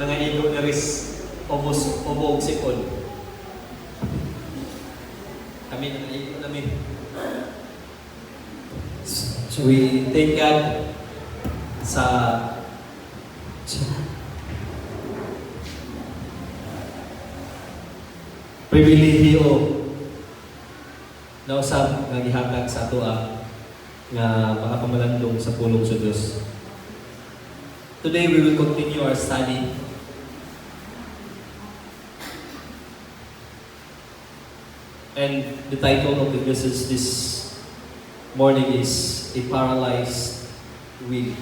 nangaigo na ris obog sipon. Kami nangaigo namin. So we thank God sa pribilehiyo na usab nga gihatag sa ato nga makapamalandong sa pulong sa Dios. Today we will continue our study. And the title of the message this morning is A Paralyzed Will.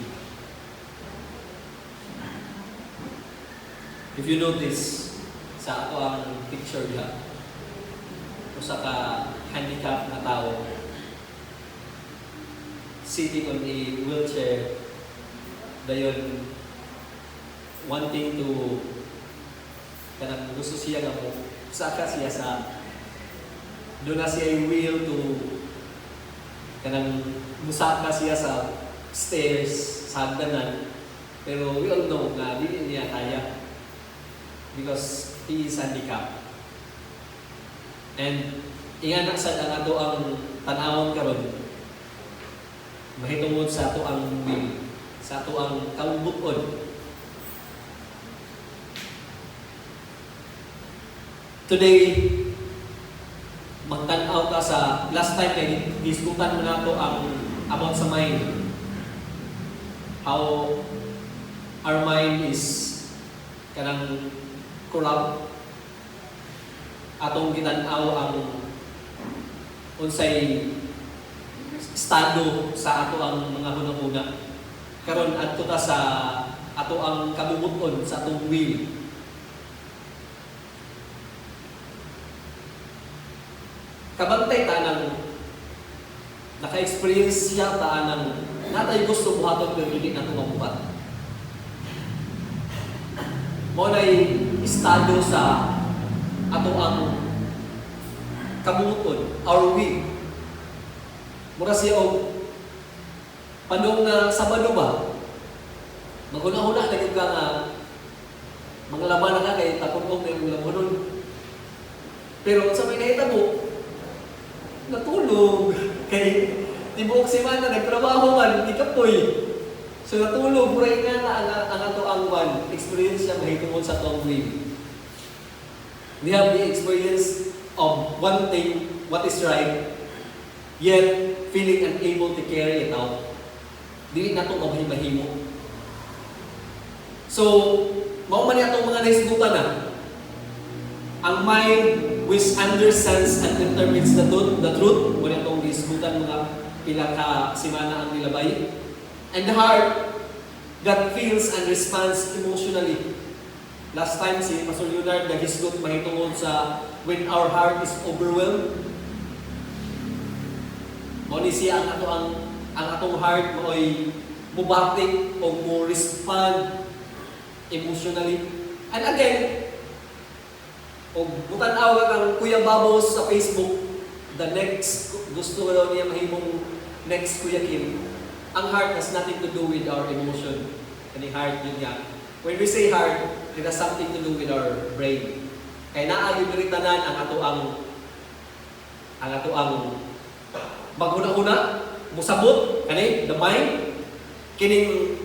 If you notice, sa ato ang picture niya, usa ka handicap na tao sitting on a wheelchair, dayon wanting to kanang gusto siya nga mo saka siya sa doon na siya yung will to kanang musaka siya sa stairs sa hagdanan, pero we all know na di niya kaya because he is handicapped. And inganak sa ato ang tanawon karon mahitungod sa ato ang will, sa ato ang kaubukon. Today, magtanaw ka sa last time kay diskutan mo nato ang about sa mind. How our mind is kanang corrupt. Atong gitan-aw ang unsay estado sa ato ang mga hunahuna. Karon adto ta sa ato ang kabubuton sa atong will. Kabantay tanang naka-experience siya tanang natay gusto buhaton pero hindi nato mabuhat. Mo nay estado sa ato ang kabubuton, our will. Mura siya og panong na Sabado ba? Maghuna-huna na yung ka nga mga laban na ka kay tapon-og na yung labanon. Pero sa may nahitabo, natulog. Kay tibuok semana nagtrabaho man, di kapoy. So natulog, muray nga na ang ato ang one experience siya mahitungod sa atong will. We have the experience of wanting what is right, yet feeling unable to carry it out. Dili na itong mahimo. So, mao man itong mga naisgutan na. Ang mind which understands and determines the truth, muna itong naisgutan mga pila ka simana ang nilabay. And the heart that feels and responds emotionally. Last time si Pastor Leonard nagisgot mahitungod sa when our heart is overwhelmed. Mao ni siya ang atong heart mo'y mubatik o mo respond emotionally. And again, o butan-aw kang Kuya Babos sa Facebook, the next gusto daw niya mahimong next Kuya Kim. Ang heart has nothing to do with our emotion. Kani heart yun nga. When we say heart, it has something to do with our brain. Kaya naagibiritanan ang ato ang maghuna-huna, musabot, kani, the mind, kining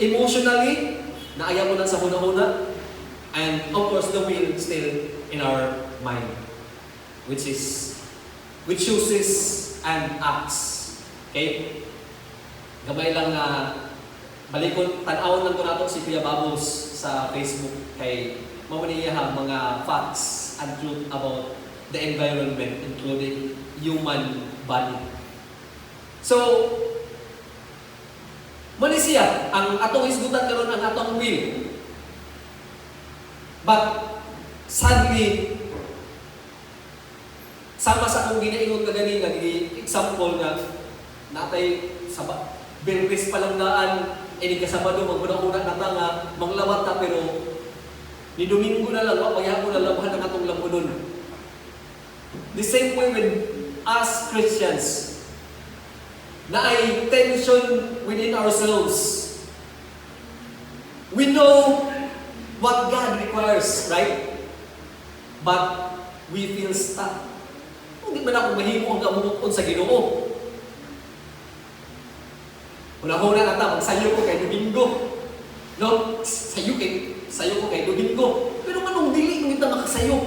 emotionally, naaya mo na sa huna-huna, and of course the will still in our mind, which chooses and acts. Okay? Gamay lang na balikon, tan-awon lang ko nato si Kuya Babos sa Facebook kay mamaniya mga facts and truth about the environment, including human body. So, mali siya, ang atong isgutan karon ang atong will. But, sadly, sama sa akong ginaingon kagani, nag-example na natay sa Berwis palanggaan, ini kasabado maguna-una na ta nga manglawat ta pero ni Domingo na lang pagyapon na labahan ang atong lamunon. The same way with us Christians na ay tension within ourselves. We know what God requires, right? But we feel stuck. Hindi man ako mahimo ang gamukon sa Ginoo. Una-una na ta, magsayo ko kay Domingo. No? Sayo ko kay Domingo. Pero anong dili kung ita makasayo?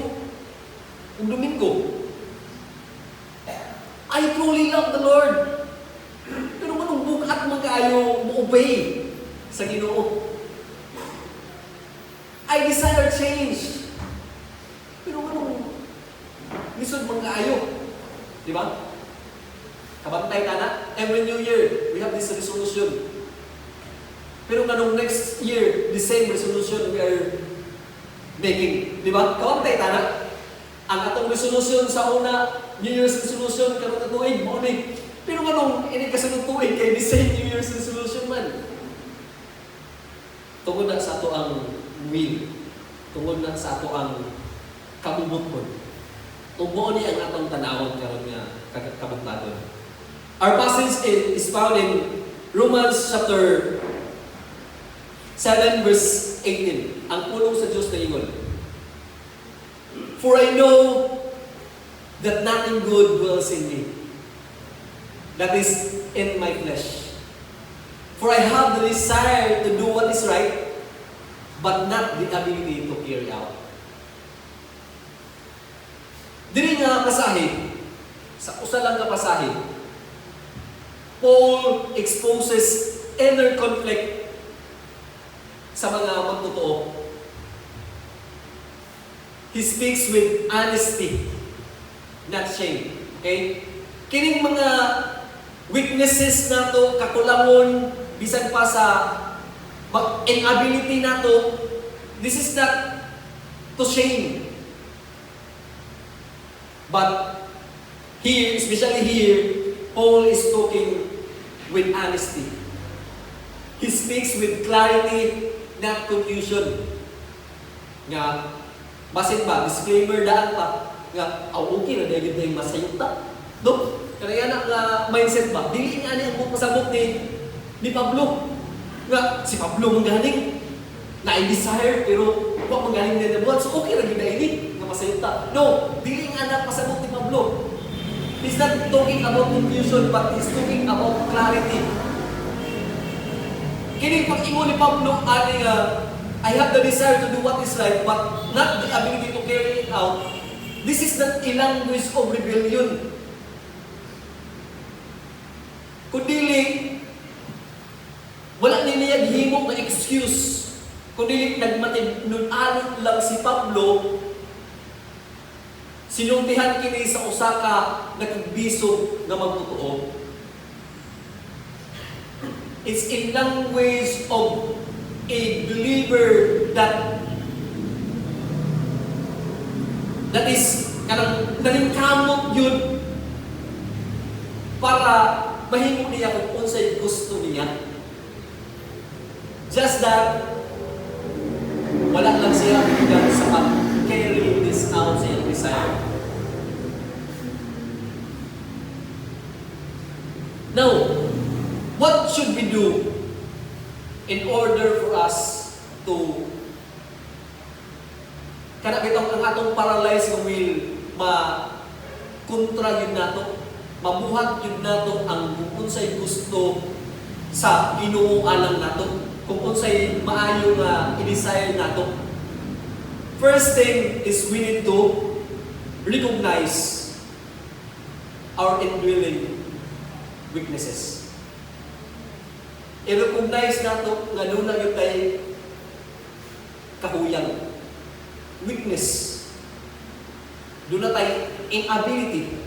Kung Domingo. I truly love the Lord. Pero anong bukat magkaayo mo-obey sa Ginoo? I desire change. Pero anong lisod magkaayo? Di ba? Kabantay ka na? Every New Year, we have this resolution. Pero kanong next year, the same resolution we are making. Di ba? Kabantay ka na? Ang atong resolution sa una, New Year's resolution, karon na tuig, mo ni. Pero kanong ini kasunod tuig, kay the same New Year's resolution man. Tungod na sa ato ang will. Tungod na sa ato ang kabubot-bot. Tungod ni ang atong tanawon karon nga kabutadon. Our passage is found in Romans chapter 7 verse 18. Ang pulong sa Diyos na ingon. For I know that nothing good dwells in me, that is in my flesh. For I have the desire to do what is right, but not the ability to carry out. Dili nga pasahe, sa usa lang nga pasahe, Paul exposes inner conflict sa mga magtotoo. He speaks with honesty, not shame. Okay? Kining mga weaknesses nato, kakulangon, bisan pa sa inability nato, this is not to shame. But here, especially here, Paul is talking with honesty. He speaks with clarity, not confusion. Nga, basit ba, disclaimer daan pa, nga, okay na dahil na yung masayot ta. No? Kaya yan ang mindset ba? Dili nga niya ang pasabot ni Pablo. Nga, si Pablo manggaling, na-desire, pero huwag manggaling na nabuhat. So okay na yun na ini, nga masayot ta. No, dili nga na pasabot ni Pablo. He's not talking about confusion, but he's talking about clarity. Kining pag-ingon ni Pablo, ani I have the desire to do what is right, but not the ability to carry it out. This is not a language of rebellion. Kundili, wala niya himo na excuse. Kundili, nagmatinunanit lang si Pablo, sinuntihan kini sa usaka nagbiso na magtotoo. It's a language of a believer that is kanang nalingkamot yun para mahimo niya kung unsay gusto niya. Just that wala lang siya bilang sa pag-carry this out sa iyong desire. Now, what should we do in order for us to kanabitang ang atong paralyzed ng will kontra yun nato, mabuhat yun nato ang kung unsay gusto sa Ginoo alang nato, kung unsay maayo nga i-desire nato. First thing is we need to recognize our indwelling weaknesses. I-recognize nato nga nuna yung tayo kahuyang. Weakness. Doon na tayo inability.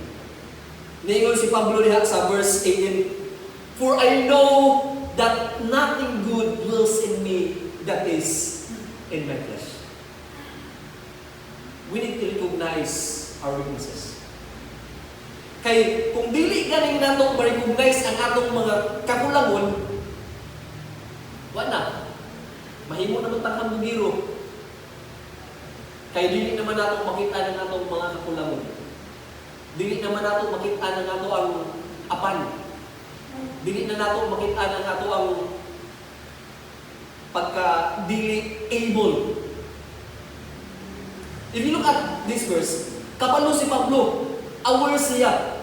Ningon si Pablo diha sa verse 18, For I know that nothing good dwells in me, that is, in my flesh. We need to recognize our weaknesses. Kay kung dili ganing nato ma-recognize ang atong mga kakulangon, wala. Mahimo naman tanghang bugiro. Kay dili naman nato makita ng atong mga kakulangon. Dili naman nato makita ng ato ang apan. Dili na nato makita ng ato ang pagka dili able If you look at this verse, kapalo si Pablo, aware siya.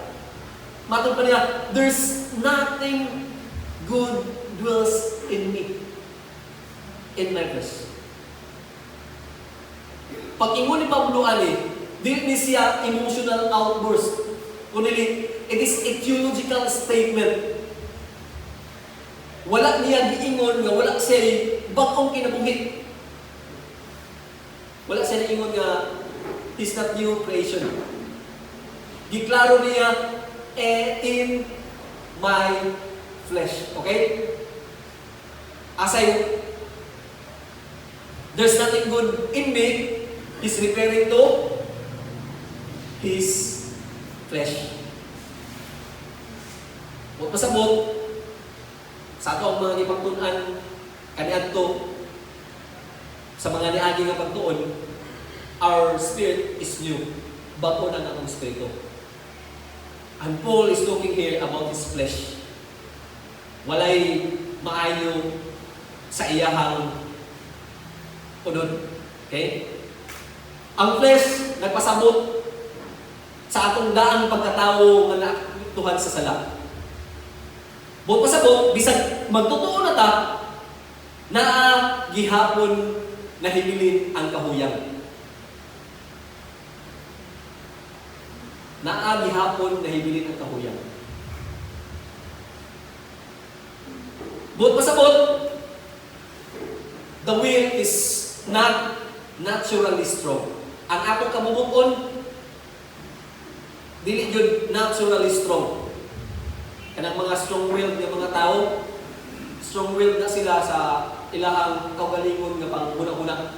Matod pa niya, there's nothing good dwells in me, in my flesh. Pag ingon ni Pablo ali, dili ni siya emotional outburst. Kundi it is a theological statement. Wala niya giingon nga wala siya bagong kinabuhi. Wala siya giingon nga he's not new creation. Giklaro niya in my flesh. Okay? Asay there's nothing good in me, he's referring to his flesh. Huwag pasabot sa ato ang mga ipagtunan kaniadto sa mga niagi nga pagtuon, our spirit is new. Bago na ang spirito. And Paul is talking here about his flesh. Walay maayo sa iyahang unod. Okay? Ang flesh nagpasabot sa atong daang pagkatao nga naatuhan sa sala. Buot pasabot, bisag magtotoo na ta, na gihapon na hibilin ang kahuyang. Na gihapon na hibilin ang kahuyang. Buot pasabot, the will is not naturally strong. Ang atong kabubuton, dili jud naturally strong. Kanang mga strong-willed nga mga tao, strong-willed na sila sa ilahang kaugalingon nga panguna-una.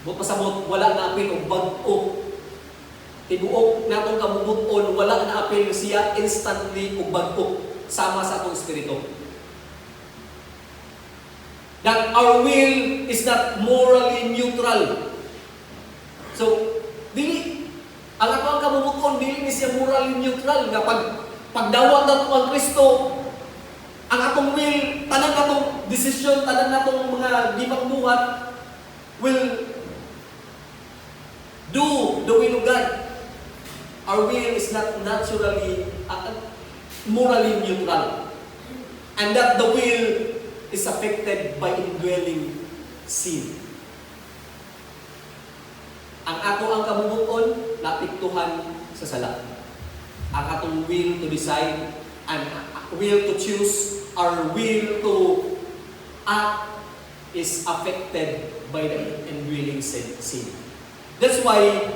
Buot pasabot, wala na apil og bag-o. Tibuok natong kabubuton, wala na apil siya instantly og bag-o sama sa atong espiritu. That our will is not morally neutral. So, dili ang atong kabubuton dili ni siya morally neutral nga pagdawat nato ang Kristo, ang atong will, tanang atong decision, tanang natong mga gipagbuhat will do the will of God. Our will is not naturally, morally neutral. And that the will is affected by indwelling sin. Ang ato ang kabubuton, napiktuhan sa sala. Ang atong will to decide, and will to choose, our will to act is affected by the indwelling sin. That's why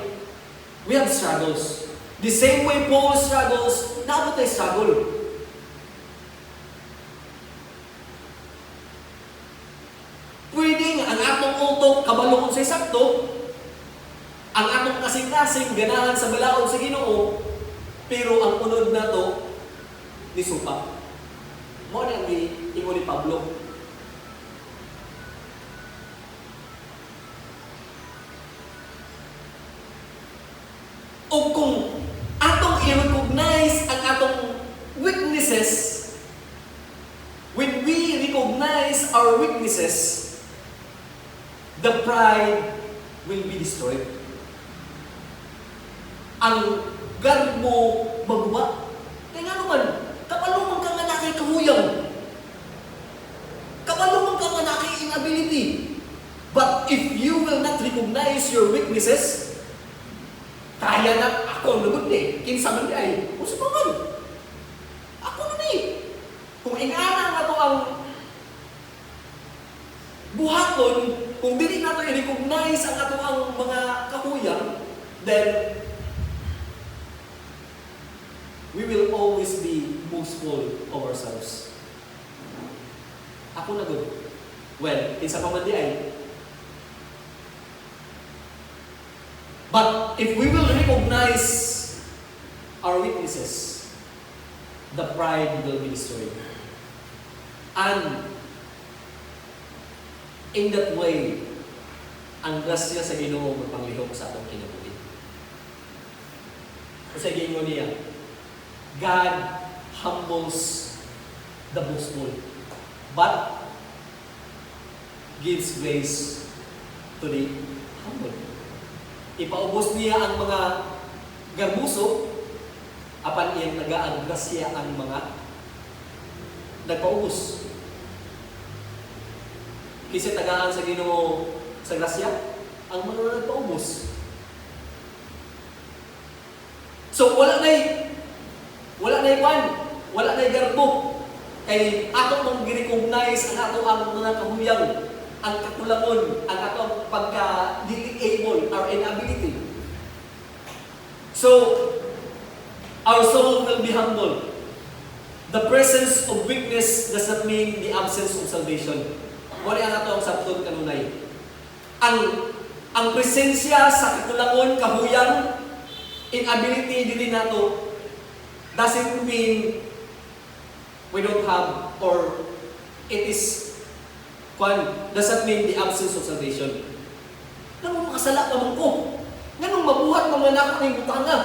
we have struggles. The same way Paul struggles, dapat tayo struggle. Pwede nga ang atong utok kabalukon sa sakto, ang atong kasing-kasing ganahan sa balaod sa Ginoo, pero ang unod na to ni supa. Mo na ni ingon ni Pablo. O kung atong i-recognize ang atong weaknesses, when we recognize our weaknesses, the pride will be destroyed. Ang God mo magwa. Kaya nga naman, kapalumang ka nga na kay kahuyang. Kapalumang ka nga na kay inability. But if you will not recognize your weaknesses, kaya na ako ang lugod ni. Kinsa man di ay, usa pa man. Ako na ni. Kung ingana nga to ang buhaton, kung dili nato i-recognize ang ato ang mga kahuyang, then we will always be boastful of ourselves. Ako na good. Well, kinsa pa man di ay. But if we will recognize our weaknesses, the pride will be destroyed. And in that way, ang grasya sa Ginoo magpanglihok sa atong kinabuhi. Sa gingon niya, God humbles the boastful, but gives grace to the humble. Ipaubos niya ang mga garbuso, apan iyang nag-aagrasya ang mga nagpaubos. Kasi tagaan sa Ginoo sa grasya, ang mga nagpaubos. So wala na'y kwan, wala na'y garbo. Kay ato mong gi-recognize ang ato ang mga kahuyang, ang kakulangon, ang ato ang pagka-dili able, our inability. So, our soul will be humble. The presence of weakness does not mean the absence of salvation. Wala ang ato ang sabton kanunay. Ang presensya sa kakulangon, kahuyang, inability dili nato doesn't mean we don't have, or it is doesn't mean the absence of salvation. Nganong makasala naman ko? Nganong mabuhat mga anak ng butanga?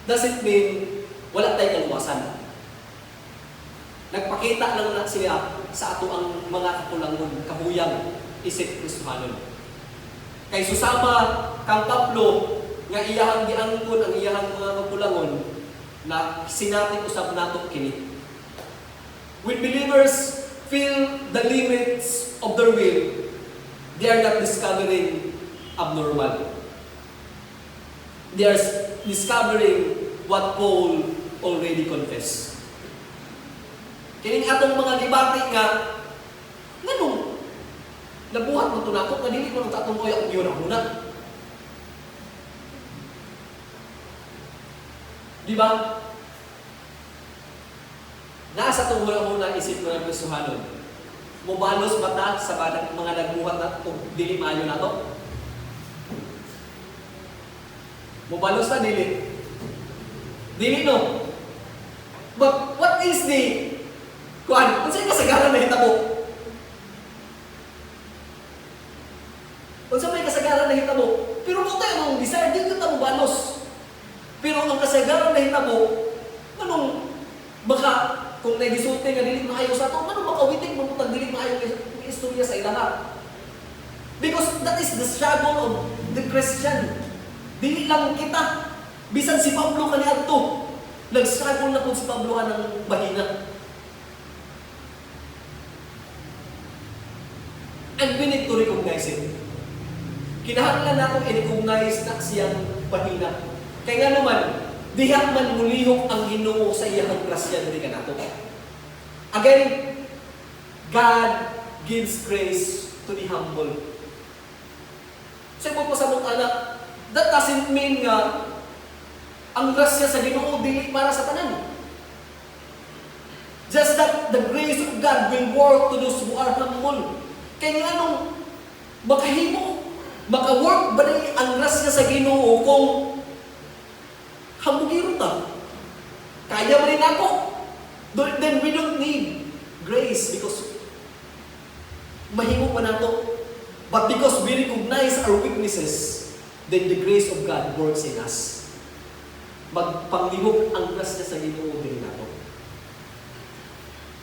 Doesn't mean wala tayong kaluwasan. Nagpakita lang na siya sa ato ang mga kakulangon, kahuyang, isip Kristohanon. Kay susama kang Pablo nga iyahang giangkon ang iyahang mga kakulangon na sinati usab nato kini. When believers feel the limits of their will, they are not discovering abnormal. They are discovering what Paul already confessed. Kining atong mga debate nga, nganong nabuhat mo ito na ako, kanili ko nang tatong ko yung yun ako na. Di ba? Nasa itong hula-hula isip ko ng Kristohanon. Mubalos ba ta sa mga nagbuhat na kung dili maayo na ito? Mubalos na dili? Dili no? But what is the kuan? Kung sa'yo kasagaran na hitabo? Kung sa'yo may kasagaran na hitabo? Pero mo tayo ang desire, di ka mubalos. Pero ang kasagaran na hitabo, anong baka kung nagisulti nga dili maayo sa ato, anong makawitig mo pag dili maayo ng istorya sa ilaha? Because that is the struggle of the Christian. Dili lang kita. Bisan si Pablo kaniadto, nag-struggle na po si Pablo ng bahina. And we need to recognize it. Kinahanglan natin i-recognize na siyang bahina. Kaya nga naman, diha man mulihok ang Ginoo sa iyang grasya diri kanato. Again, God gives grace to the humble. Sa mo sa mong anak, that doesn't mean nga ang grasya sa Ginoo dili para sa tanan. Just that the grace of God will work to those who are humble. Kaya nga nung makahimo, maka-work ba rin ang grasya sa Ginoo kung hambugiro ta? Kaya ba rin ako? Then we don't need grace because mahimo pa nato. But because we recognize our weaknesses, then the grace of God works in us. Magpanglihok ang grasya sa Ginoo din nato.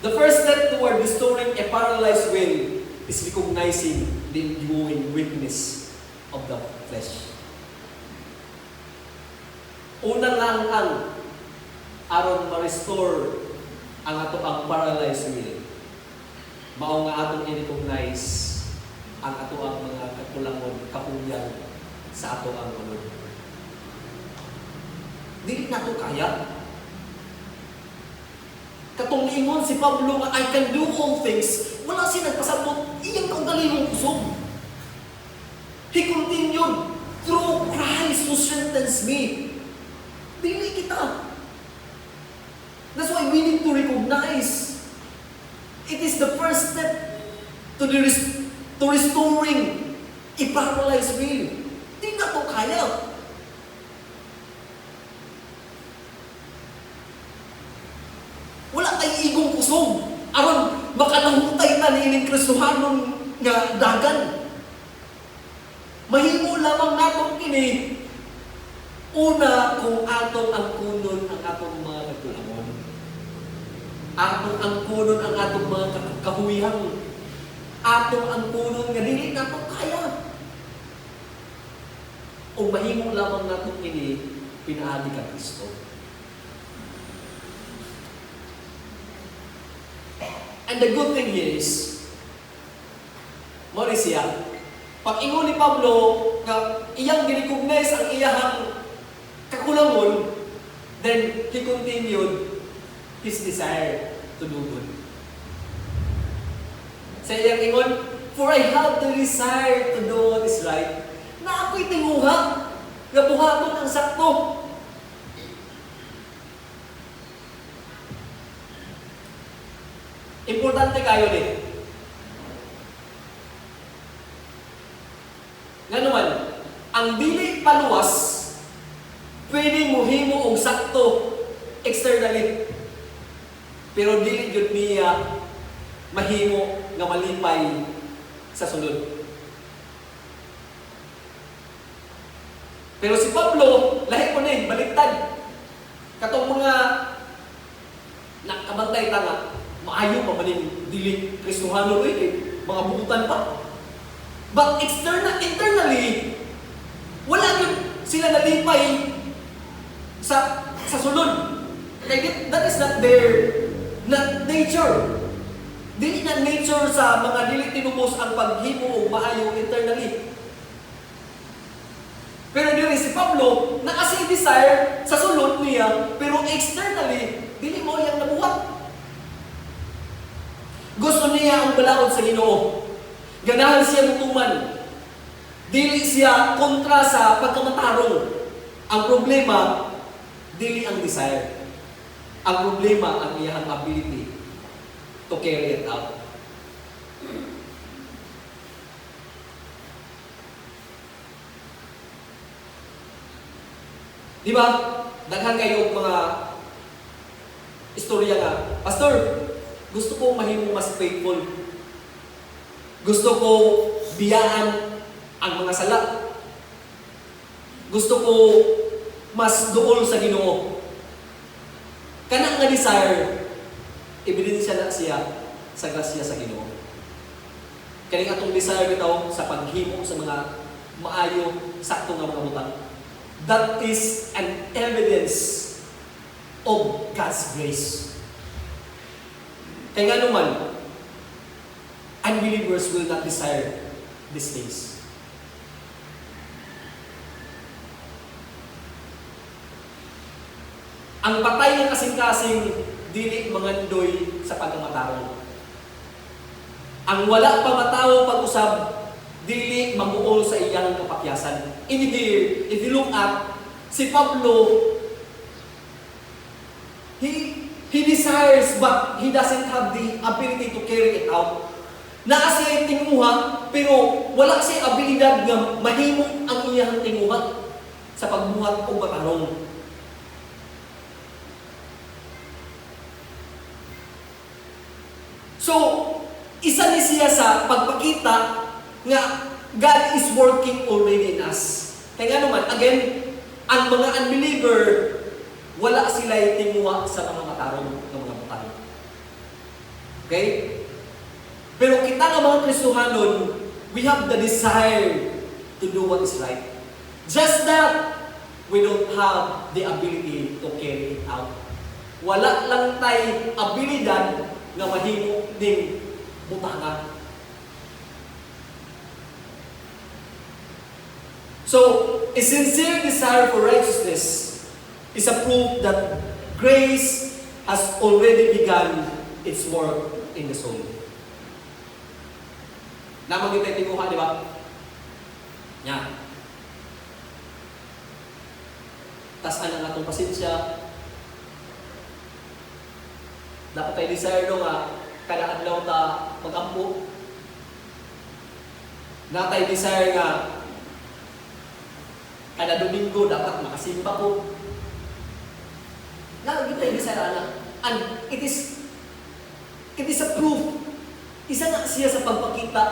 The first step toward restoring a paralyzed will is recognizing the enduring weakness of the flesh. Una lang ang aron ma-restore ang ato ang paralyzed will. Mao nga atong i-recognize ang ato ang mga kakulangon, kapuyan sa ato ang ano. Dili na to kaya. Katong ingon si Pablo nga, I can do all things. Wala siya nagpasabot, iyang kaugalingong kusog. He continued, through Christ who strengthens me. Dili kita. That's why we need to recognize it is the first step to restoring a paralyzed will. Di na to kaya. Wala tayong igong kusog. Aron, makalahutay na niining Kristohanon nga dagan. Mahimo lamang natong kini. Una, kung atong ang kunon ang atong mga kakulangon. Atong ang kunon ang atong mga kahuyang. Atong ang kunon nga dili natong kaya. o mahimo lamang nato kini pinaagi ka Kristo. And the good thing is, mo ni siya, pag ingon ni Pablo nga iyang girecognize ang iyahang kakulangon, then he continued his desire to do good. Sa iyang ingon, for I have the desire to do what is right, na ako'y tinguha, nga buhaton ang sakto. Importante kayo din. Nga naman, ang dili paluwas, pwede muhimo og sakto externally. Pero dili jud niya mahimo nga malipay sa sulod. Pero si Pablo, lahi ko na baliktad. Katong mga nakabantay ta nga, maayo pa maning dili Kristohano rin mga bukutan pa. But internally, wala yun sila nalipay sa sulod. Like that is not their nature. Dili na nature sa mga dili tinubos ang paghimo o maayo internally. Pero dili si Pablo, nakasi desire sa sulod niya, pero externally, dili mo yang nabuhat. Gusto niya ang balaod sa Ginoo. Ganahan siya mutuman. Dili siya kontra sa pagkamatarong. Ang problema, dili ang desire. Ang problema, ang iyang ability to carry it out. Di ba? Daghan kayo mga istorya nga, Pastor, gusto ko mahimo mas faithful. Gusto ko biyaan ang mga sala. Gusto ko mas duol sa Ginoo. Kanang nga desire, ebidensya na siya sa grasya sa Ginoo. Kaning atong desire bitaw sa paghimo sa mga maayo, sakto nga mga butang. That is an evidence of God's grace. Kaya nga naman, unbelievers will not desire these things. Ang patay ng kasing-kasing dili mangandoy sa pagkamatarong. Ang wala pa matawo pag-usab, dili mamuol sa iyang kapakyasan. In here, if you look at si Pablo, he desires but he doesn't have the ability to carry it out. Naa siya tinguha, pero wala siya abilidad nga mahimo ang iyang tinguha sa pagbuhat o matarong. So, isa ni siya sa pagpakita nga God is working already in us. Kaya naman, again, ang mga unbeliever, wala sila'y tinguha sa mga matarong ng mga butang. Okay? Pero kita nga mga Kristohanon, we have the desire to do what is right. Just that, we don't have the ability to carry it out. Wala lang tay abilidad nga mahimo ning butanga. So, a sincere desire for righteousness is a proof that grace has already begun its work in the soul. Namang kita tinguha, di ba? Yan. Tas anang atong pasensya. Dapat tayo desire no nga kada adlaw ta magampo. Na tayo desire nga kada Domingo dapat makasimba ko. Na kita desire ana. And it is a proof. Isa na siya sa pagpakita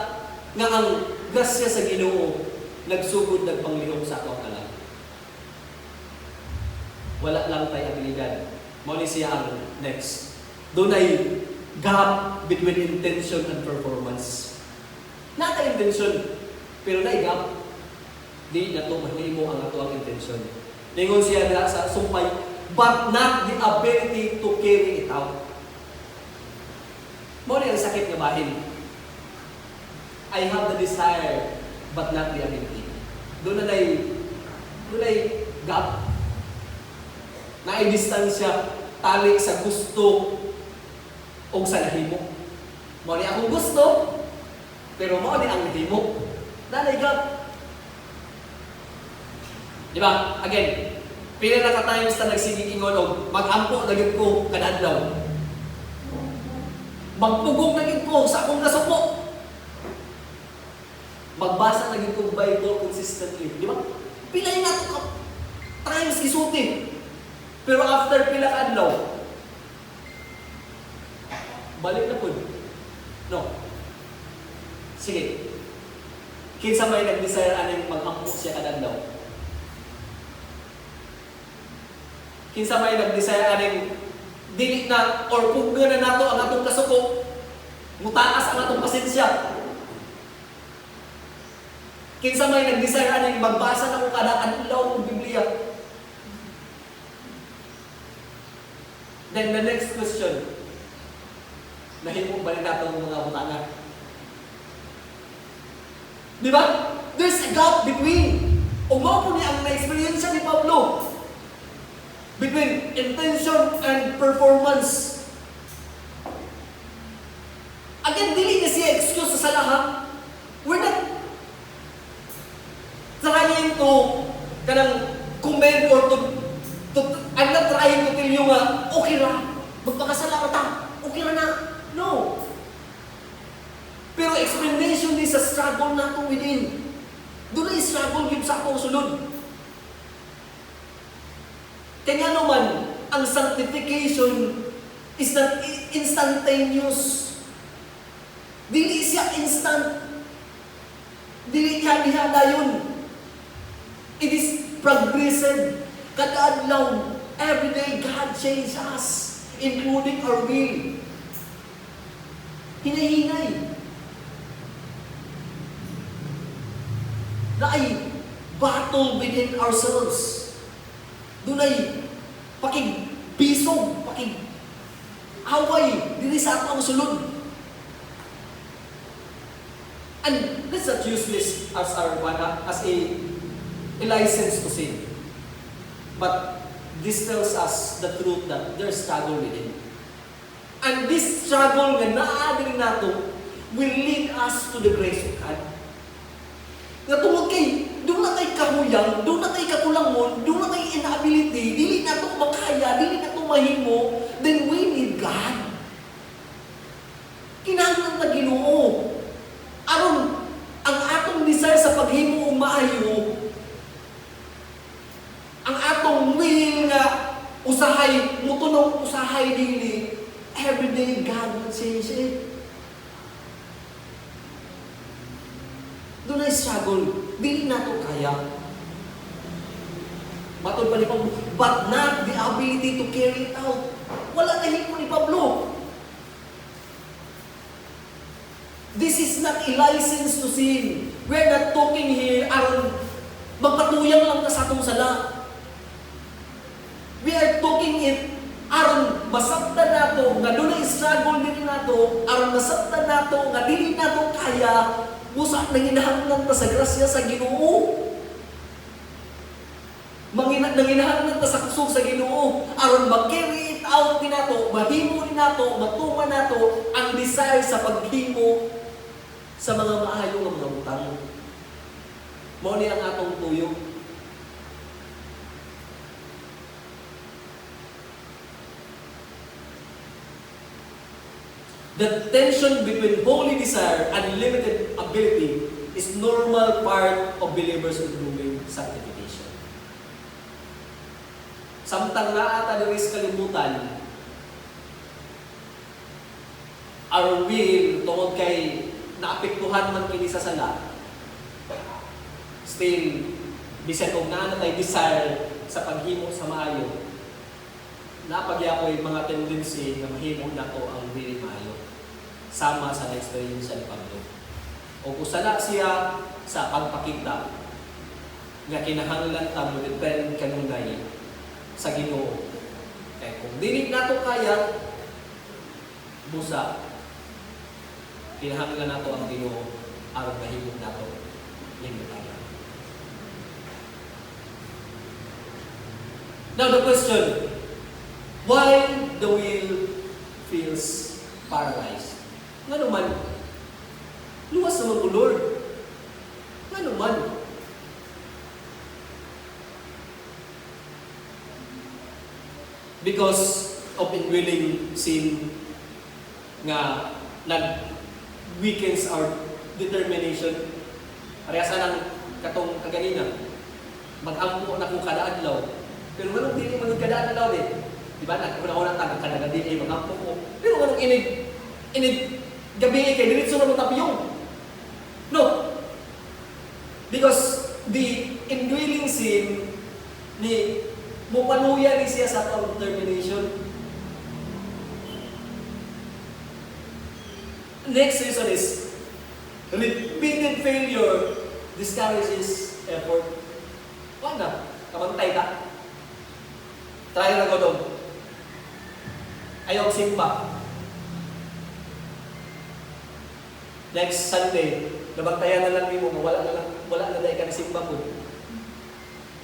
nga ang grasya sa Ginoo nagsugod nagpanglihok sa ato kalang. Wala lang tayo abilidad. Mao ni siya ang next. Doon ay gap between intention and performance. Not intention, pero na gap. Di na to mahimo ang ato ang intensyon. Ningon siya na sa sumpay, but not the ability to carry it out. Mo ang sakit nga bahin. I have the desire, but not the ability. Doon na gap. Naidistansya, tali sa gusto o sa nahimo. Mo ni akong gusto, pero mo ni ang nahimo. Nanay gap. Di ba? Again, pila na ka-times na nagsigigingon og mag-ampo na gyud ko kada adlaw. Magpugong na gyud ko sa akong kasuko. Magbasa na gyud ko Bible consistently, di ba? Pila na to times gisulti. Pero after pila ka adlaw, balik na pud. No. Sige. Kinsa may nag-desire aning mag-ampo siya kada adlaw? Kinsa may nag-desire aning dili na or pugna na nato ang atong kasuko, mutaas ang atong pasensya. Kinsa may nag-desire aning magbasa na ko kada adlaw ng Biblia. Then the next question, nahimo ba nato ang mga butana? Di ba? There's a gap between o mao po ni ang na-experience ni Pablo between intention and performance. Again, dili na siya excuse sa lahat. We're not trying to kanang commend or I'm not trying to tell you nga, okay ra, magpakasalamat ta, okay ra na. No. Pero explanation ni sa struggle nato within. Doon na struggle yun sa akong sulod. Kaya naman, ang sanctification is not instantaneous. Dili siya instant. Dili hihada yun. It is progressive. Kada adlaw, every day, God changes us, including our will. Hinay-hinay. Na ay battle within ourselves. Dunay pakigbisog, pakig-away, dili sa atong sulod. And that's not useless as a license to sin. But this tells us the truth that there's struggle within. And this struggle nga naa diri nato will lead us to the grace of God. Nga tungod kay doon na kay kahuyang, doon na kay kakulangon, doon na kay inability, dili na ito makaya, dili na ito mahimo, then we need God. Kinahanglan na Ginoo. Aron, ang atong desire sa paghimo o maayo, ang atong will nga usahay, mutunong usahay dili, everyday God will change it. Doon ay struggle. Dili na ito kaya. Matod pa ni Pablo, but not the ability to carry it out. Wala na himo ni Pablo. This is not a license to sin. We're not talking here aron magpatuyang lang na sa atong sala. We are talking it aron masabtan nato nga doon ay struggle din nato, aron masabtan nato nga dili nato kaya. Musa nanginahanglan ta sa grasya sa Ginoo. Nanginahanglan ta sa kusog sa Ginoo aron mag-carry it out din nato, mahimo din nato, matuman nato ang desire sa paghimo sa mga maayo nga mga butang. Mao ni ang atong tuyo. The tension between holy desire and limited ability is normal part of believers growing sanctification. Samtang naata diri sa kalibutan, our will tungod kay naapektuhan man kini sa sala, still bisan kung naa tay desire sa paghimo sa maayo, napagyakoy mga tendency na mahimo nato ang dili maayo. Sama sa experience ni Pablo. O kusala siya sa pagpakita nga kinahanglan ta mo depend kanunay sa Ginoo. Kaya kung dili nato kaya busa, kinahanglan nato ang Ginoo aron mahimong nato himutayan. Now the question, why the will feels paralyzed? Nga naman, luwas naman o Lord. Nga naman. Because of indwelling sin nga nag-weakens our determination. Parehasa ng katong kaganina, mag-ampo na kung kada adlaw. Pero manong dili man kada adlaw din. Diba? Nagkuna-una tayo kada dili mag-ampo ko. Pero manong inig gabi kay diretso na mo tapiyong. No. Because the indwelling sin ni mupaluya ni siya sa atong determination. Next reason is repeated failure discourages effort. Wala, kamantay ka. Try na ko doon. Ayaw simba. Next Sunday, nabantayan na lang mo, wala na dahil ka na simba mo.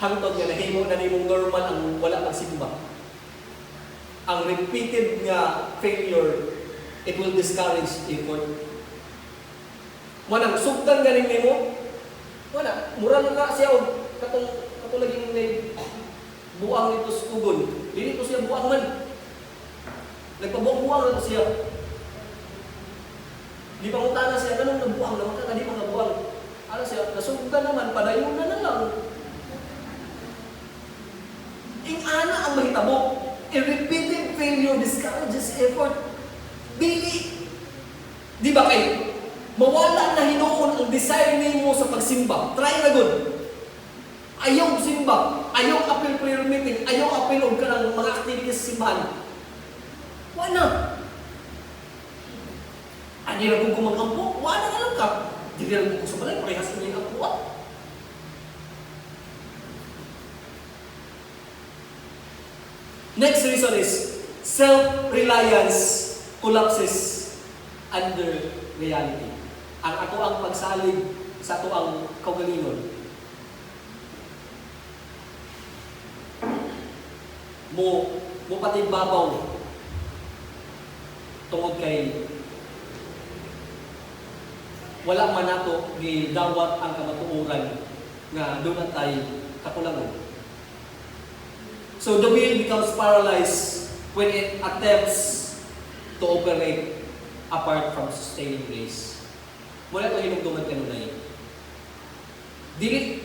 Hangtod nga nahimo na nimong normal ang wala pag simba. Ang repeated nga failure, it will discourage effort. Manang sugdan galing nimo, wala, mura na siya og katulaging may buang nito sa kugon. Dili to siya buang man. Nagpabuang-buang na siya. Di pa utana siya, ganun nagbuang naman ka, di pa nabuang. Ano siya, nasugdan naman, padayon na lang. Ana ang mahitabo. A repeated failure discourages effort. Dili. Di ba kayo? Mawala na hinuon ang desire nimo sa pagsimba. Try na good. Ayaw simba. Ayaw appeal prayer meeting. Ayaw appeal og kanang mga activities sa simbahan. Wala. Ani ra kung kumagampo, wala na lang ka. Dili ra kung sa balay, parehas niya ang buwan. Next reason is self-reliance collapses under reality. Ang ato ang pagsalig sa ato ang kaugalingon. Mo patibabaw tungod kay wala man nato gidawat ang kamatuoran nga doon tay kakulangan. So the will becomes paralyzed when it attempts to operate apart from sustaining grace. Wala ito hinugtungan kanunay. Dili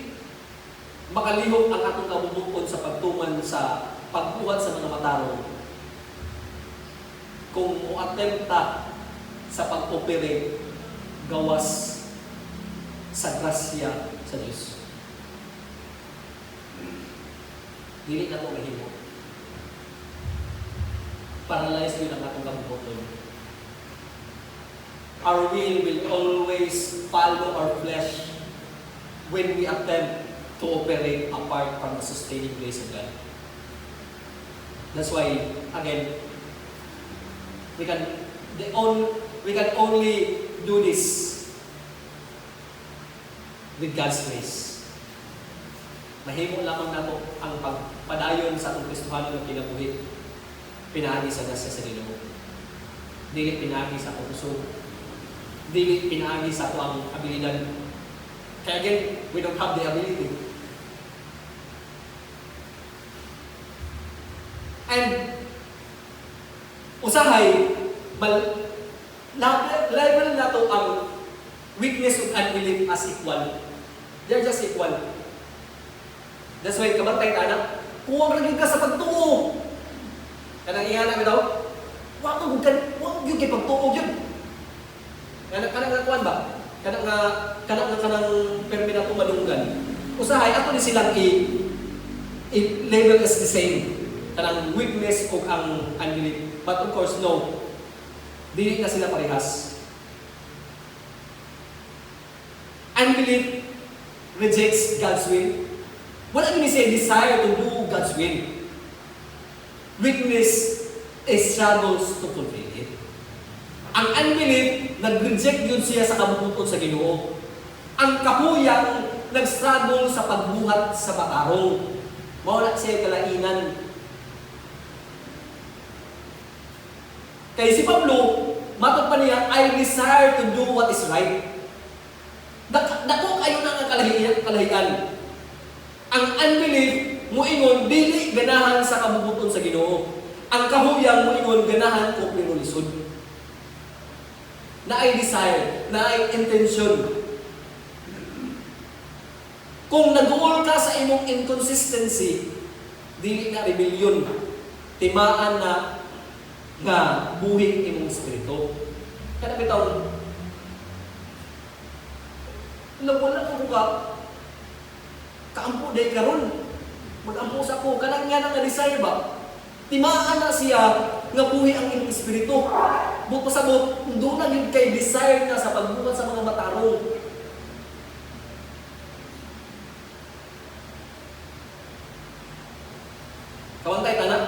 makalihok ang atong kabubukod sa pagtuman sa pagbuhat sa mga matarong kung o-attempta sa pag-operate gawas sa grasya sa Diyos. Dili na ito mahimo. Paralyzed yun ang atong kabubukod. Our will always follow our flesh when we attempt to operate apart from the sustaining grace of God. That's why, again, we can only do this with God's grace. Mahimo lamang nato ang pagpadayon sa atong Kristohanon ng kinabuhi. Pinaagi sa grasya sa Ginoo. Dili pinaagi sa atong puso. Dili pinaagi sa atong abilidad. Kaya again, we don't have the ability. And usahay, level na to ang weakness of unbelief as equal. They're just equal. That's why kabantay ka na, kuwang ragin ka sa pagtuo. Kanang iyan namin daw, wag yung kay pagtuo yun. Kanang nga kuwan ba? Kanang permi na tumalunggan. Usahay, ato ni silang i-label as the same. Kanang weakness o ang unbelief. But of course, no. Dili na sila parehas. Unbelief rejects God's will. Wala yun siya desire to do God's will. Weakness is struggles to fulfill it. Ang unbelief, nag-reject yun siya sa kabubuton sa Ginoo. Ang kahuyang, nag-struggle sa pagbuhat sa matarong. Mawala siya kalainan. Kaya si Pablo, matod pa niya, I desire to do what is right. Dako kayo na ang kalahian. Ang unbelief, muingon, dili ganahan sa kabubuton sa Ginoo. Ang kahuyang, muingon, ganahan ko pinulisod. Na ay desire, na ay intention. Kung nag-uol ka sa imong inconsistency, dili na rebellion. Timaan na nga buhing imong spirito. Kaya bitaw, wala ko ka, kaampo day karon. Mag-ampo sa ko, kanang nga nga desire ba? Timaan na siya nga buhi ang imong espiritu. Bukod pasabot, doon na yun kay desire na sa pagbuhat sa mga matarong. Kawantay ka na?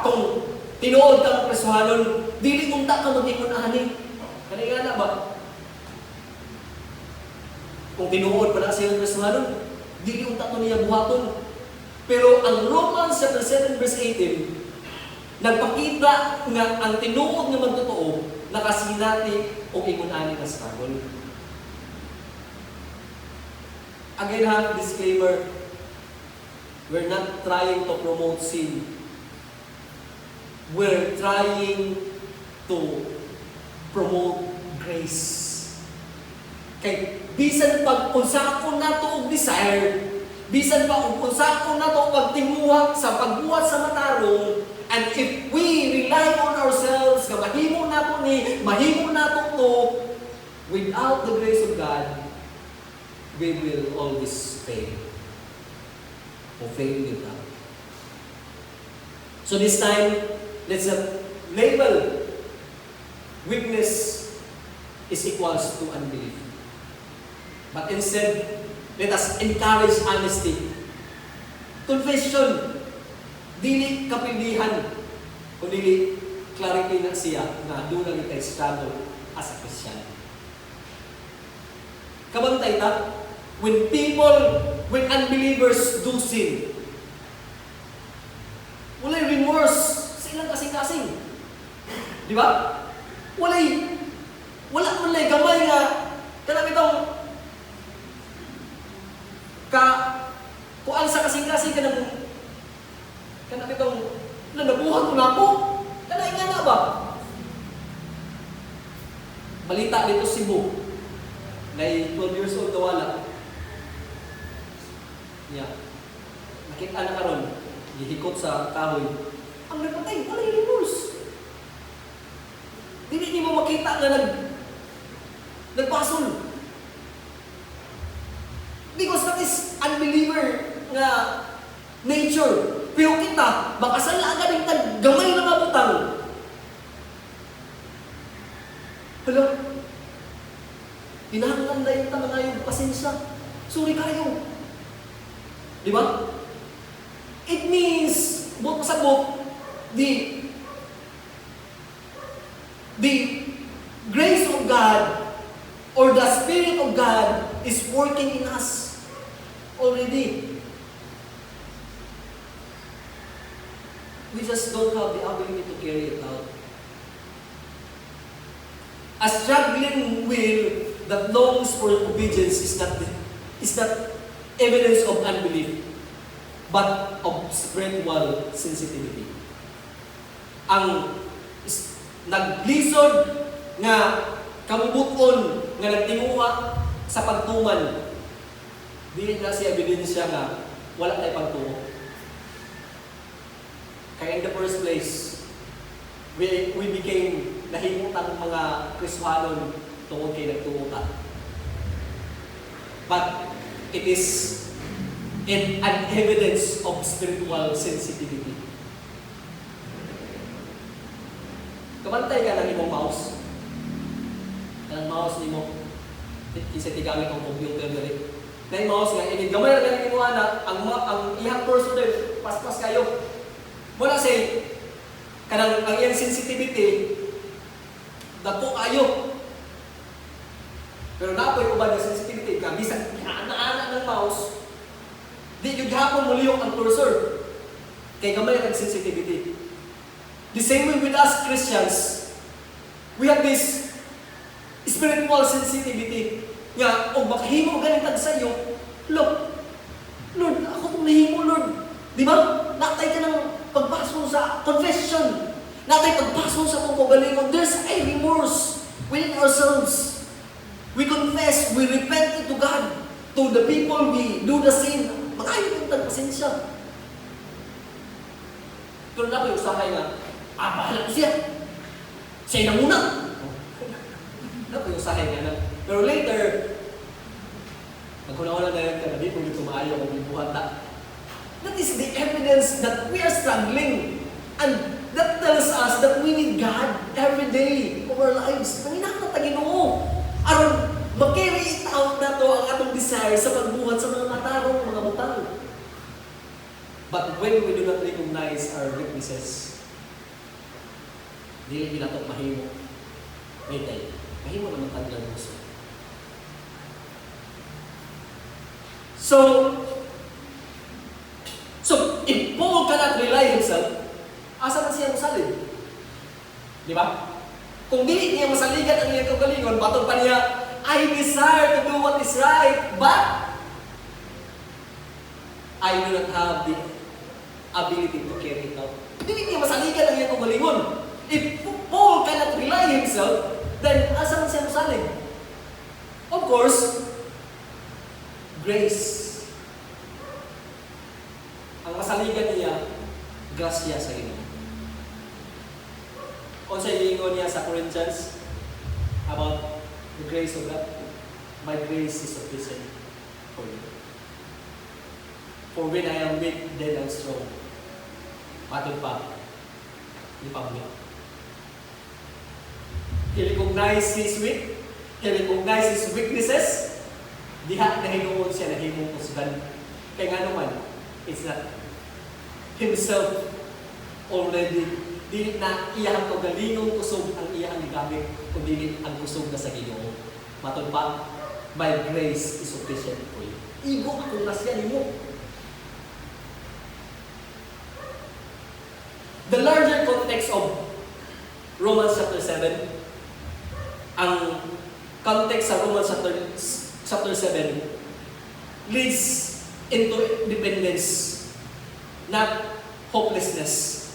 Kung tinuod kang presuhanon, dili unta ka mag-ingon ani. Kani nga na ba? Kung tinuod pa na siya presuhanon, dili unta to niya buhaton. Pero ang Romans chapter 7 verse 18, nagpakita nga ang tinuod nga magtotoo, nakasinati o ingon-ani na struggle. Again ha, disclaimer, we're not trying to promote sin. We're trying to promote grace. Kay bisan pag unsa ako nato og desire, bisan pa og unsa ako nato pagtinguhak sa pagbuhat sa matarong, and if we rely on ourselves, nga mahimo nato ni, mahimo nato to, without the grace of God, we will always fail. O fail with that. So this time, let's label weakness is equals to unbelief. But instead, let us encourage honesty. Confession. Dili kapilihan, kundi clarity na siya na doon lang itay struggle as a Christian. Kabantay ta, when unbelievers do sin, walay remorse sa ilang kasing-kasing. Di ba? Wala man lay gamay nga, kanang itong kuan sa kasing-kasing kanang itong nabuhat ko na ako. Kanang nga na ba? Balita dito Cebu. Na 12 years old na wala. Yeah. Nakita na karon, gihikot sa kahoy. Ang nagpatay, wala yung remorse. Dili mo makita na nagpasol. Because that is unbeliever nga nature. Pero kita, makasala agad yung gamay na mabutang. Hello? Hinahanglan na yung mga yung pasensya. Sorry kayo. Di ba? It means, buot pasabot, the grace of God or the Spirit of God is working in us already. We just don't have the ability to carry it out. A struggling will that longs for obedience is not evidence of unbelief, but of spiritual sensitivity. Ang naglisod nga kamubuton nga nagtinguha sa pagtuman, dili na siya ebidensya nga wala tay pagtuo. Kaya in the first place, we became nahimutang mga Kristohanon tungkol kay nagtuo ka. But it is an evidence of spiritual sensitivity. Kamantay ka ng imong mouse. Ang mouse ni mo, kasi tigamit ang computer na rin. Na imaos nga, gamay na galing mo anak, ang iyang person din, paspas kayo. Muna say, kanang ang iyang sensitivity, dako kayo. Pero napoy ko ba na sensitivity ka, bisan ana-ana ng mouse, di yung hapon muliyok ang cursor. Kay gamay ang sensitivity. The same way with us Christians, we have this spiritual sensitivity. Nga, o makahimo galing tag sa iyo, Lord, ako itong nahimo, Lord. Di ba? Natay ka ng pagpasok sa confession. Natay pagpasok sa kong kagalingon. There's a remorse within ourselves. We confess, we repent to God, to the people we do the sin. Makayo yung tagpasensya. Pero na po yung usahay nga, bahala ko siya. Siya na muna. Na po yung usahay nga na. Pero later, nagkuna-una na yun ka na di kung dito maayo kung bibuhat na. That is the evidence that we are struggling. And that tells us that we need God every day of our lives. Nanginakot na Ginoo. Aron, mag-carry it out na to ang atong desire sa pagbuhat sa mga matarong, mga butang. But when we do not recognize our weaknesses, dili nato mahimo. Wait tayo. Mahimo naman taglang gusto. So if Paul cannot rely himself, asa na siya masalig? Di ba? Kung dili niya masaligan ang iyang kagalingon, batong pa niya, I desire to do what is right, but I do not have the ability to carry it out. Dili niya masaligan ang iyang kagalingon. If Paul cannot rely himself, then asa man siya masalig? Of course, grace. Ang masaligan niya, grasya sa Ginoo. Kung sa iingon niya sa Corinthians about the grace of God, my grace is sufficient for you. For when I am weak, then I'm strong. Matod pa, di pa weak. He recognizes his weak, he recognizes his weaknesses, diha na hinuon siya na himong kusgan. Kaya nga naman, it's not himself already. Dili na iyang kagalingong kusog ang iyang gigamit, kundi ang kusog na sa Ginoo. Matod pa, my grace is sufficient for you. Igo ako na siya nimo. The larger context of Romans chapter 7, ang context sa Romans chapter 7 leads into dependence, not hopelessness.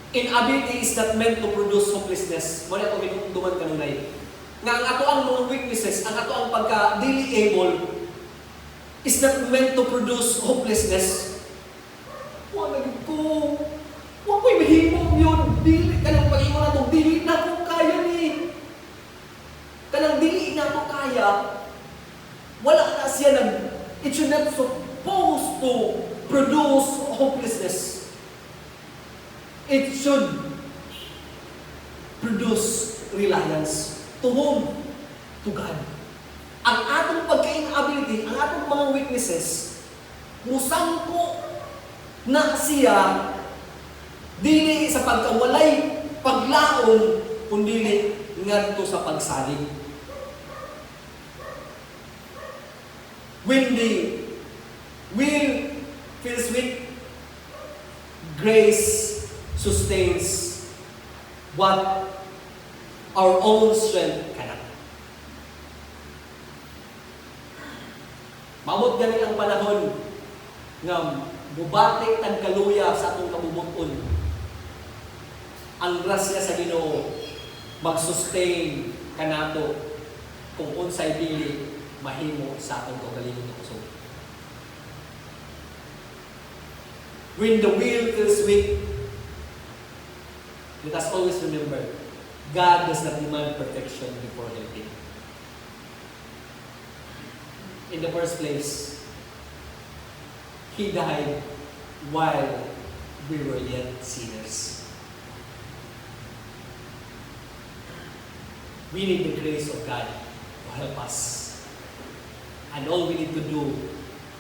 Inability is not meant to produce hopelessness. Wala itong inuunduman kanunay. Nga ang ato ang mga weaknesses, ang ato ang pagka-daily able is not meant to produce hopelessness. Wala ko. Wala ko'y mahimong yun. Dili. Kanang pag-imo na itong dili na ko kaya ni. Kanang dili na ko kaya. Wala na siya nag... It should not supposed to produce hopelessness. It should produce reliance. To whom? To God. Ang atong pagka-inability, ang atong mga weaknesses, musangko na siya dili sa pagkawalay paglaom, kundi ngadto sa pagsalig. When the will feels weak, grace sustains what our own strength cannot. Maamot gani ang panahon nga bubatik tag kaluya sa atong kabubuton. Ang grasya sa Ginoo mag-sustain kanato kung unsay dili mahimo sa atong kaugalingon nga kusog. When the will feels weak, let us always remember, God does not demand perfection before helping. In the first place, He died while we were yet sinners. We need the grace of God to help us And all we need to do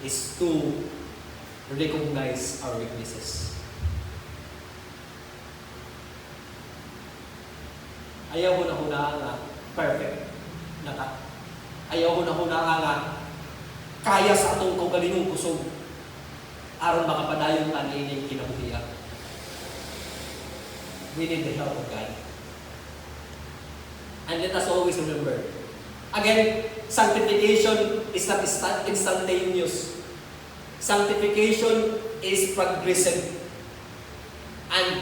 is to recognize our weaknesses. Ayaw ko na nga perfect. Ayaw ko na nga kaya sa atong kaugalingong kusog aron makapadayon ta niining kinabuhian. We need the help of God. And let us always remember, again, sanctification is not instantaneous. Sanctification is progressive. And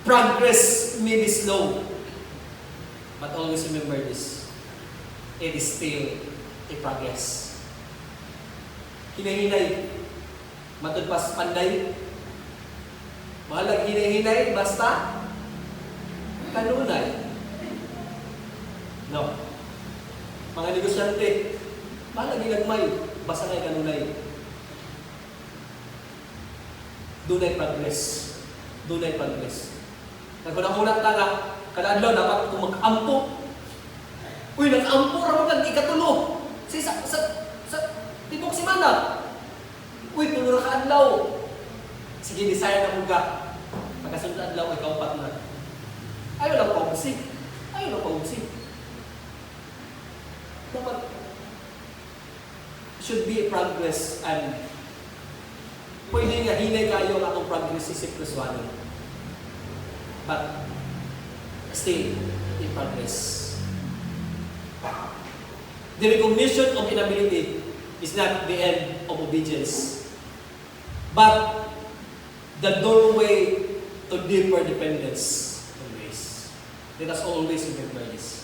progress may be slow. But always remember this. It is still a progress. Hinahinay. Matudpas panday. Mahalag hinahinay, basta kanunay. No. Mga negosyante, mahalag hinagmay, basta kay kanunay. Dunay progress. Dunay progress. Nagkunang-unang taga, kada adlaw dapat ko mag-ampo. Uy, nag-ampo ra man ikatulo. Sa tibok semana. Uy, tulo ra ka adlaw. Sige, desire na mga. Pagkasunod adlaw ikaw pat na. Ayaw lang pausi. Dapat should be a progress and pwede nga hinay kayo ang atong progress si Kristoano. But still in progress. The recognition of inability is not the end of obedience, but the doorway to deeper dependence on grace. Let us always remember this.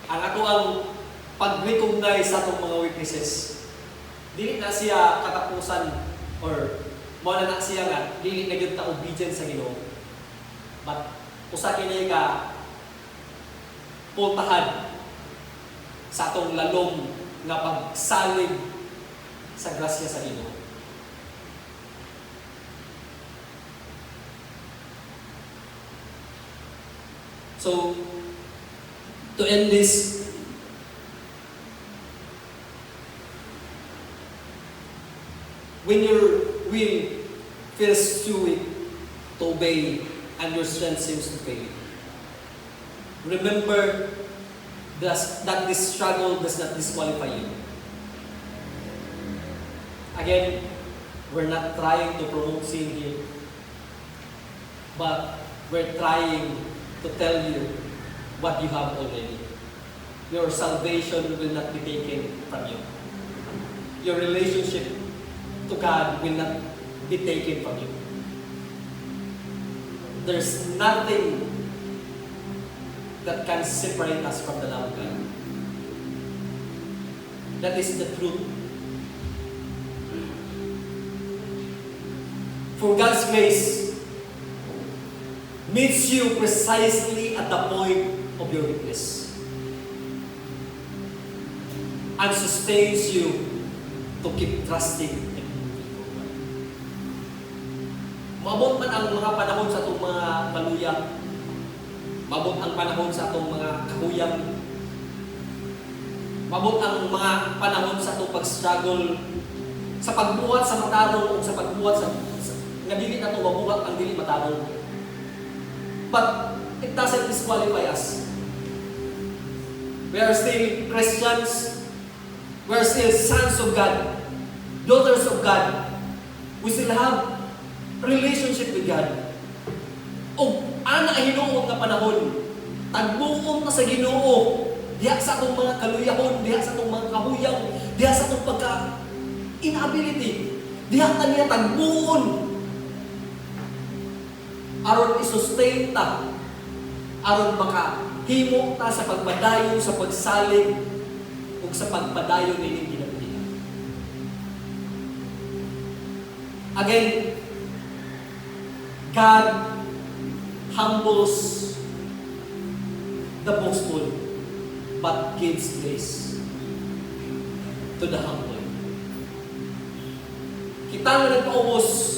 Ang ato ang pag-recognize sa atong mga weaknesses, dili na siya katapusan or mo na siya nga, dili na gyud ta obedience sa Ginoo. But usa kini ka pultahan sa atong lalong nga pagsalig sa grasya sa Ginoo. So, to end this, when your will feels too weak to obey and your strength seems to fail, remember that this struggle does not disqualify you. Again, we're not trying to promote sin here, but we're trying to tell you what you have already. Your salvation will not be taken from you. Your relationship to God will not be taken from you. There's nothing that can separate us from the love of God. That is the truth. For God's grace meets you precisely at the point of your weakness and sustains you to keep trusting and moving forward. Maabot man ang mga panahon sa itong mga kaluyang, maabot ang panahon sa itong mga kahuyang, maabot ang mga panahon sa itong pag-struggle, sa pagbuhat sa matarong o sa pagbuhat sa nga dili na ito mabuhat ang dili matarong. But it doesn't disqualify us. We are still Christians. We are still sons of God, daughters of God. We still have relationship with God. O ana ang hinuon nga panahon, tagbuong na sa Ginoo, diha sa atong mga kaluyahon, diha sa atong mga kahuyang, diha sa atong pagka-inability, diha ta niya tagbuon aron i-sustain ta, aron makahimo ta sa pagpadayon, sa pagsalig, ug sa pagpadayon nining kinabuhi. Again, God humbles the boastful, but gives grace to the humble. Kita nga nagpaubos,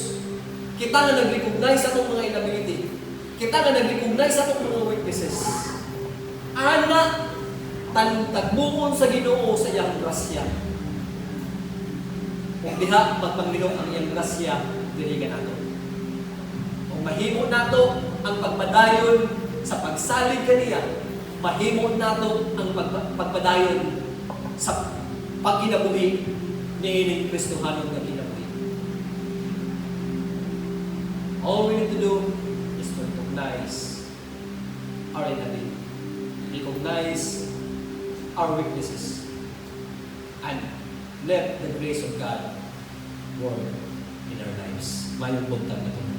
kita nga nag-recognize sa itong mga inability, kita nga nag-recognize sa itong mga weaknesses. Ana, tagbuon sa Ginoo sa iyang grasya. Kung diha magpanglihok ang iyang grasya diri ka nato. Kung mahimo nato ang pagpadayon sa pagsalig kaniya, mahimo nato ang pagpadayon sa pagkinabuhi ni ining Kristohanon nga kinabuhi. All we need to do is to recognize our enemy, recognize our weaknesses, and let the grace of God work in our lives. Mayong buntag na ito.